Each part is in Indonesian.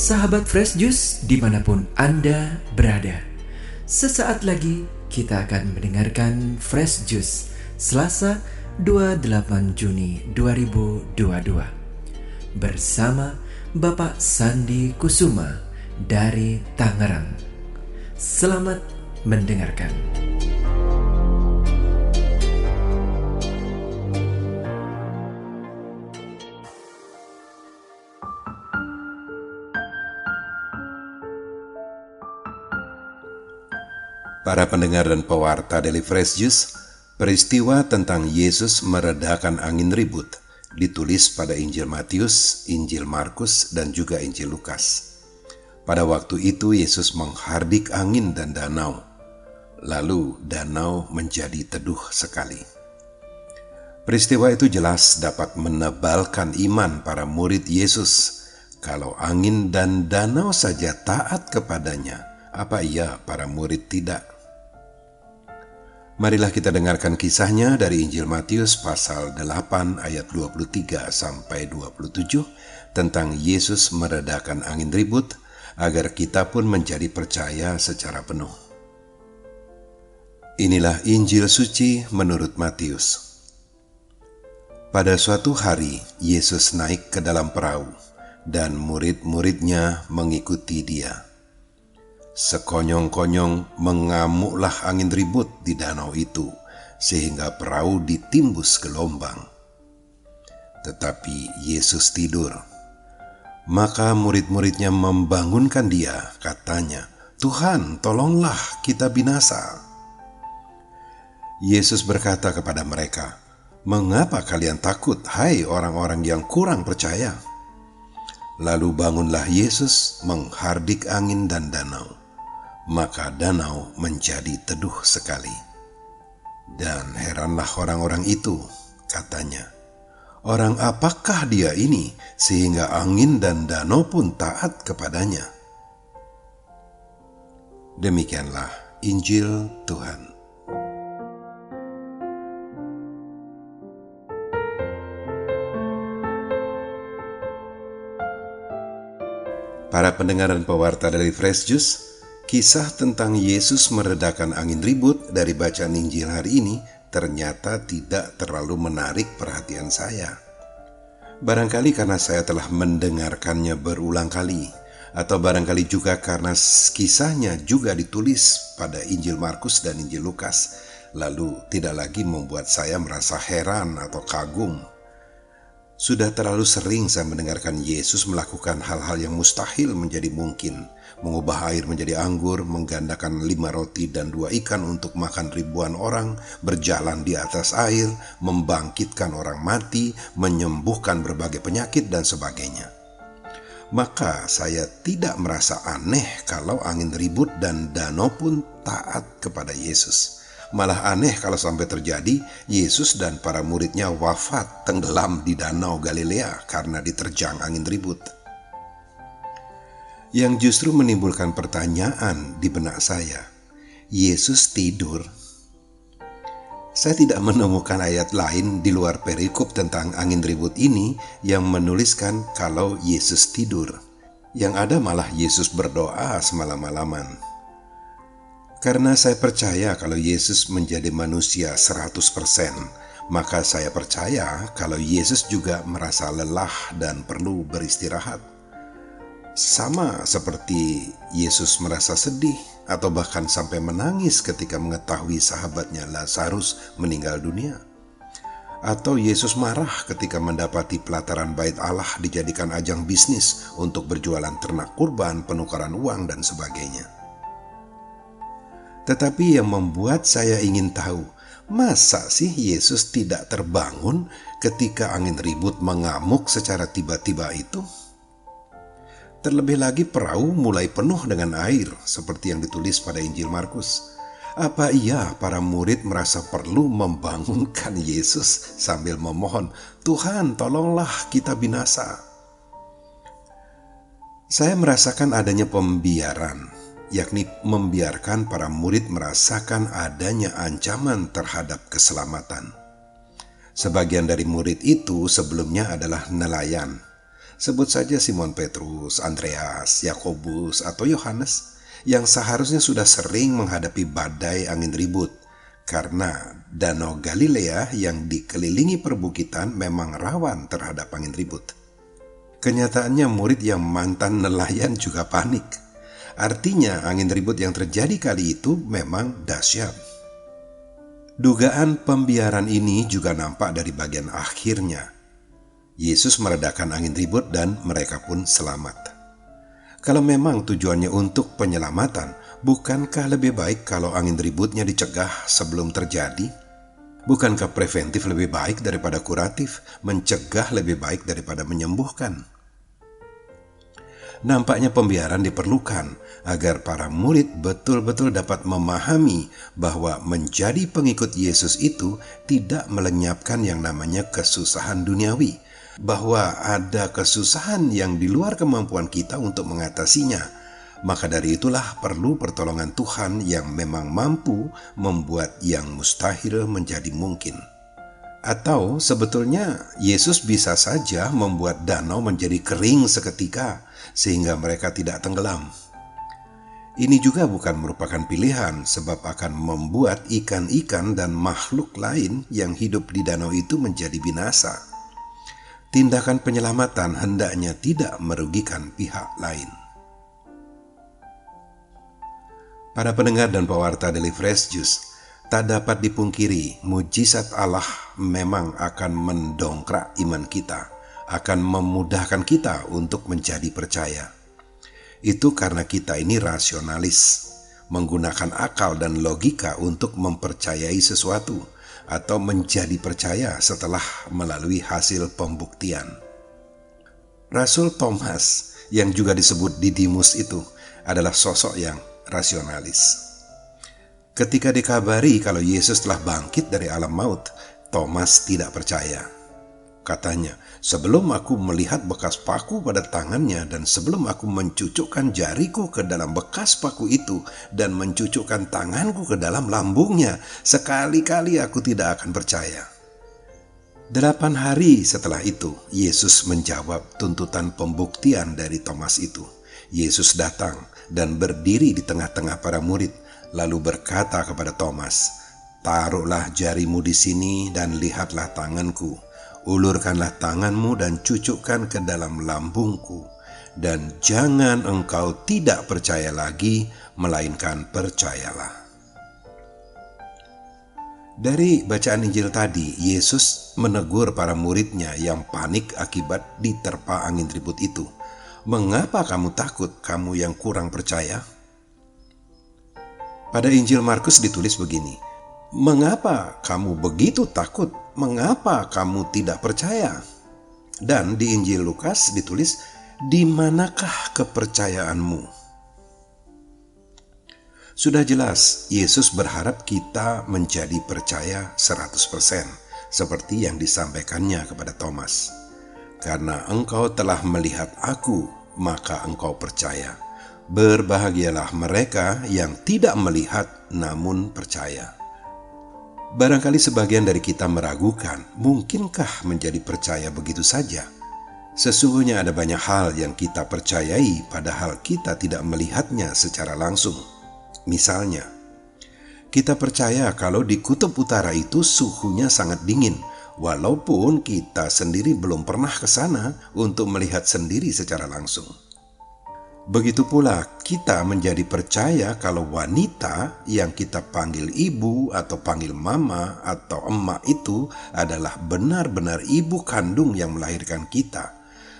Sahabat Fresh Juice dimanapun Anda berada, sesaat lagi kita akan mendengarkan Fresh Juice Selasa 28 Juni 2022 bersama Bapak Sandi Kusuma dari Tangerang. Selamat mendengarkan. Para pendengar dan pewarta Daily Fresh Juice, peristiwa tentang Yesus meredakan angin ribut ditulis pada Injil Matius, Injil Markus, dan juga Injil Lukas. Pada waktu itu Yesus menghardik angin dan danau, lalu danau menjadi teduh sekali. Peristiwa itu jelas dapat menebalkan iman para murid Yesus. Kalau angin dan danau saja taat kepadanya, apa iya para murid tidak? Marilah kita dengarkan kisahnya dari Injil Matius pasal 8 ayat 23 sampai 27 tentang Yesus meredakan angin ribut agar kita pun menjadi percaya secara penuh. Inilah Injil suci menurut Matius. Pada suatu hari Yesus naik ke dalam perahu dan murid-muridnya mengikuti dia. Sekonyong-konyong mengamuklah angin ribut di danau itu, sehingga perahu ditimbus gelombang. Tetapi Yesus tidur. Maka murid-muridnya membangunkan dia, katanya, "Tuhan, tolonglah, kita binasa." Yesus berkata kepada mereka, "Mengapa kalian takut, hai orang-orang yang kurang percaya?" Lalu bangunlah Yesus menghardik angin dan danau. Maka danau menjadi teduh sekali. Dan heranlah orang-orang itu, katanya, "Orang apakah dia ini sehingga angin dan danau pun taat kepadanya?" Demikianlah Injil Tuhan. Para pendengar dan pewarta dari Fresh Juice, kisah tentang Yesus meredakan angin ribut dari bacaan Injil hari ini ternyata tidak terlalu menarik perhatian saya. Barangkali karena saya telah mendengarkannya berulang kali, atau barangkali juga karena kisahnya juga ditulis pada Injil Markus dan Injil Lukas, lalu tidak lagi membuat saya merasa heran atau kagum. Sudah terlalu sering saya mendengarkan Yesus melakukan hal-hal yang mustahil menjadi mungkin. Mengubah air menjadi anggur, menggandakan 5 roti dan 2 ikan untuk makan ribuan orang, berjalan di atas air, membangkitkan orang mati, menyembuhkan berbagai penyakit dan sebagainya. Maka saya tidak merasa aneh kalau angin ribut dan danau pun taat kepada Yesus. Malah aneh kalau sampai terjadi Yesus dan para muridnya wafat tenggelam di danau Galilea karena diterjang angin ribut. Yang justru menimbulkan pertanyaan di benak saya, Yesus tidur? Saya tidak menemukan ayat lain di luar perikop tentang angin ribut ini yang menuliskan kalau Yesus tidur. Yang ada malah Yesus berdoa semalam-malaman. Karena saya percaya kalau Yesus menjadi manusia 100%, maka saya percaya kalau Yesus juga merasa lelah dan perlu beristirahat. Sama seperti Yesus merasa sedih atau bahkan sampai menangis ketika mengetahui sahabatnya Lazarus meninggal dunia. Atau Yesus marah ketika mendapati pelataran bait Allah dijadikan ajang bisnis untuk berjualan ternak kurban, penukaran uang, dan sebagainya. Tetapi yang membuat saya ingin tahu, masa sih Yesus tidak terbangun ketika angin ribut mengamuk secara tiba-tiba itu? Terlebih lagi perahu mulai penuh dengan air, seperti yang ditulis pada Injil Markus. Apa iya para murid merasa perlu membangunkan Yesus sambil memohon, "Tuhan, tolonglah kita binasa"? Saya merasakan adanya pembiaran, yakni membiarkan para murid merasakan adanya ancaman terhadap keselamatan. Sebagian dari murid itu sebelumnya adalah nelayan. Sebut saja Simon Petrus, Andreas, Yakobus, atau Yohanes yang seharusnya sudah sering menghadapi badai angin ribut karena Danau Galilea yang dikelilingi perbukitan memang rawan terhadap angin ribut. Kenyataannya murid yang mantan nelayan juga panik. Artinya angin ribut yang terjadi kali itu memang dahsyat. Dugaan pembiaran ini juga nampak dari bagian akhirnya. Yesus meredakan angin ribut dan mereka pun selamat. Kalau memang tujuannya untuk penyelamatan, bukankah lebih baik kalau angin ributnya dicegah sebelum terjadi? Bukankah preventif lebih baik daripada kuratif, mencegah lebih baik daripada menyembuhkan? Nampaknya pembiaran diperlukan agar para murid betul-betul dapat memahami bahwa menjadi pengikut Yesus itu tidak melenyapkan yang namanya kesusahan duniawi, bahwa ada kesusahan yang di luar kemampuan kita untuk mengatasinya. Maka dari itulah perlu pertolongan Tuhan yang memang mampu membuat yang mustahil menjadi mungkin. Atau sebetulnya Yesus bisa saja membuat danau menjadi kering seketika sehingga mereka tidak tenggelam. Ini juga bukan merupakan pilihan sebab akan membuat ikan-ikan dan makhluk lain yang hidup di danau itu menjadi binasa. Tindakan penyelamatan hendaknya tidak merugikan pihak lain. Para pendengar dan pewarta Daily Fresh Juice, tak dapat dipungkiri mujizat Allah memang akan mendongkrak iman kita, akan memudahkan kita untuk menjadi percaya. Itu karena kita ini rasionalis, menggunakan akal dan logika untuk mempercayai sesuatu atau menjadi percaya setelah melalui hasil pembuktian. Rasul Thomas yang juga disebut Didimus itu adalah sosok yang rasionalis. Ketika dikabari kalau Yesus telah bangkit dari alam maut, Thomas tidak percaya. Katanya, sebelum aku melihat bekas paku pada tangannya dan sebelum aku mencucukkan jariku ke dalam bekas paku itu dan mencucukkan tanganku ke dalam lambungnya, sekali-kali aku tidak akan percaya. 8 hari setelah itu, Yesus menjawab tuntutan pembuktian dari Thomas itu. Yesus datang dan berdiri di tengah-tengah para murid, lalu berkata kepada Thomas, "Taruhlah jarimu di sini dan lihatlah tanganku. Ulurkanlah tanganmu dan cucukkan ke dalam lambungku, dan jangan engkau tidak percaya lagi, melainkan percayalah." Dari bacaan Injil tadi, Yesus menegur para muridnya yang panik akibat diterpa angin ribut itu. "Mengapa kamu takut, kamu yang kurang percaya?" Pada Injil Markus ditulis begini, "Mengapa kamu begitu takut? Mengapa kamu tidak percaya?" Dan di Injil Lukas ditulis, "Di manakah kepercayaanmu?" Sudah jelas, Yesus berharap kita menjadi percaya 100%, seperti yang disampaikannya kepada Thomas. "Karena engkau telah melihat aku, maka engkau percaya. Berbahagialah mereka yang tidak melihat namun percaya." Barangkali sebagian dari kita meragukan, mungkinkah menjadi percaya begitu saja? Sesungguhnya ada banyak hal yang kita percayai padahal kita tidak melihatnya secara langsung. Misalnya, kita percaya kalau di kutub utara itu suhunya sangat dingin, walaupun kita sendiri belum pernah ke sana untuk melihat sendiri secara langsung. Begitu pula kita menjadi percaya kalau wanita yang kita panggil ibu atau panggil mama atau emak itu adalah benar-benar ibu kandung yang melahirkan kita.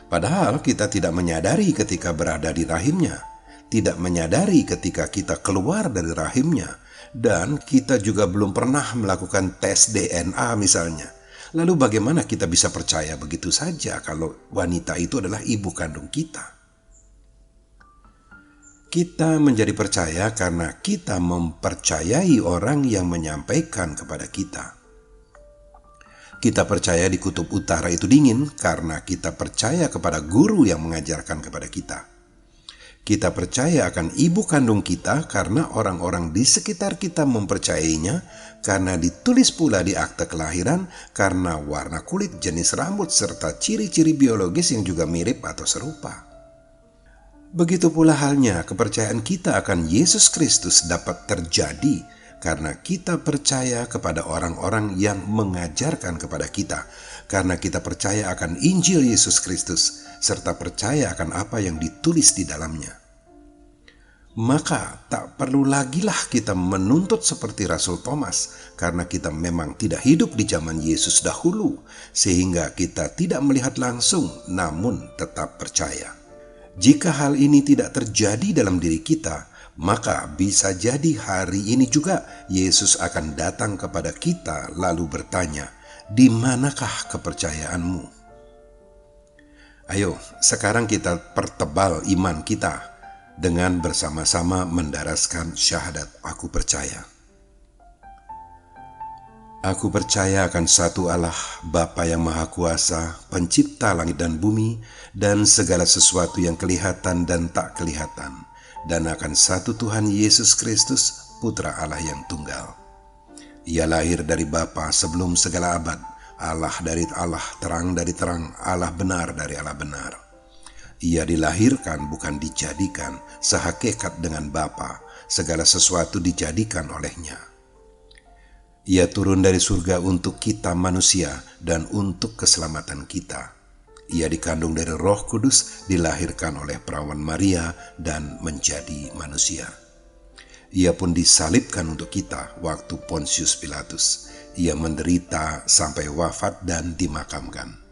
Padahal kita tidak menyadari ketika berada di rahimnya, tidak menyadari ketika kita keluar dari rahimnya, dan kita juga belum pernah melakukan tes DNA misalnya. Lalu bagaimana kita bisa percaya begitu saja kalau wanita itu adalah ibu kandung kita? Kita menjadi percaya karena kita mempercayai orang yang menyampaikan kepada kita. Kita percaya di kutub utara itu dingin karena kita percaya kepada guru yang mengajarkan kepada kita. Kita percaya akan ibu kandung kita karena orang-orang di sekitar kita mempercayainya, karena ditulis pula di akte kelahiran, karena warna kulit, jenis rambut, serta ciri-ciri biologis yang juga mirip atau serupa. Begitu pula halnya kepercayaan kita akan Yesus Kristus dapat terjadi karena kita percaya kepada orang-orang yang mengajarkan kepada kita, karena kita percaya akan Injil Yesus Kristus, serta percaya akan apa yang ditulis di dalamnya. Maka tak perlu lagilah kita menuntut seperti Rasul Thomas, karena kita memang tidak hidup di zaman Yesus dahulu, sehingga kita tidak melihat langsung namun tetap percaya. Jika hal ini tidak terjadi dalam diri kita, maka bisa jadi hari ini juga Yesus akan datang kepada kita lalu bertanya, "Di manakah kepercayaanmu?" Ayo, sekarang kita pertebal iman kita dengan bersama-sama mendaraskan syahadat aku percaya. Aku percaya akan satu Allah, Bapa yang Maha Kuasa, pencipta langit dan bumi, dan segala sesuatu yang kelihatan dan tak kelihatan, dan akan satu Tuhan Yesus Kristus, Putra Allah yang tunggal. Ia lahir dari Bapa sebelum segala abad, Allah dari Allah, terang dari terang, Allah benar dari Allah benar. Ia dilahirkan bukan dijadikan, sehakikat dengan Bapa, segala sesuatu dijadikan olehnya. Ia turun dari surga untuk kita manusia dan untuk keselamatan kita. Ia dikandung dari Roh Kudus, dilahirkan oleh perawan Maria dan menjadi manusia. Ia pun disalibkan untuk kita waktu Pontius Pilatus. Ia menderita sampai wafat dan dimakamkan.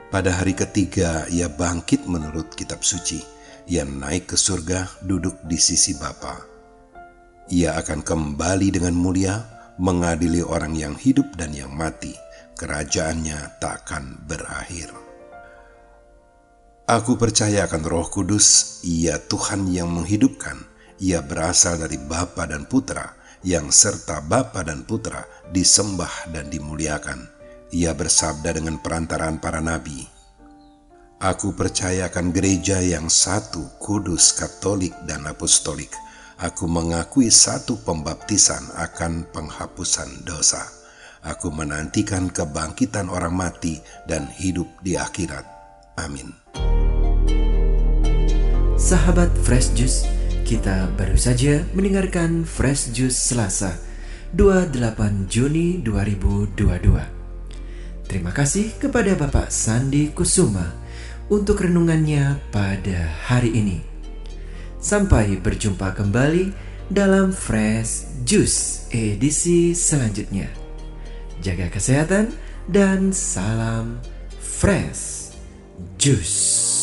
Pada hari ketiga ia bangkit menurut kitab suci. Ia naik ke surga, duduk di sisi Bapa. Ia akan kembali dengan mulia, mengadili orang yang hidup dan yang mati. Kerajaannya takkan berakhir. Aku percaya akan Roh Kudus, Ia Tuhan yang menghidupkan. Ia berasal dari Bapa dan Putra, yang serta Bapa dan Putra disembah dan dimuliakan. Ia bersabda dengan perantaraan para nabi. Aku percaya akan gereja yang satu, kudus, katolik, dan apostolik. Aku mengakui satu pembaptisan akan penghapusan dosa. Aku menantikan kebangkitan orang mati dan hidup di akhirat. Amin. Sahabat Fresh Juice, kita baru saja mendengarkan Fresh Juice Selasa 28 Juni 2022. Terima kasih kepada Bapak Sandi Kusuma untuk renungannya pada hari ini. Sampai berjumpa kembali dalam Fresh Juice edisi selanjutnya. Jaga kesehatan dan salam Fresh Juice.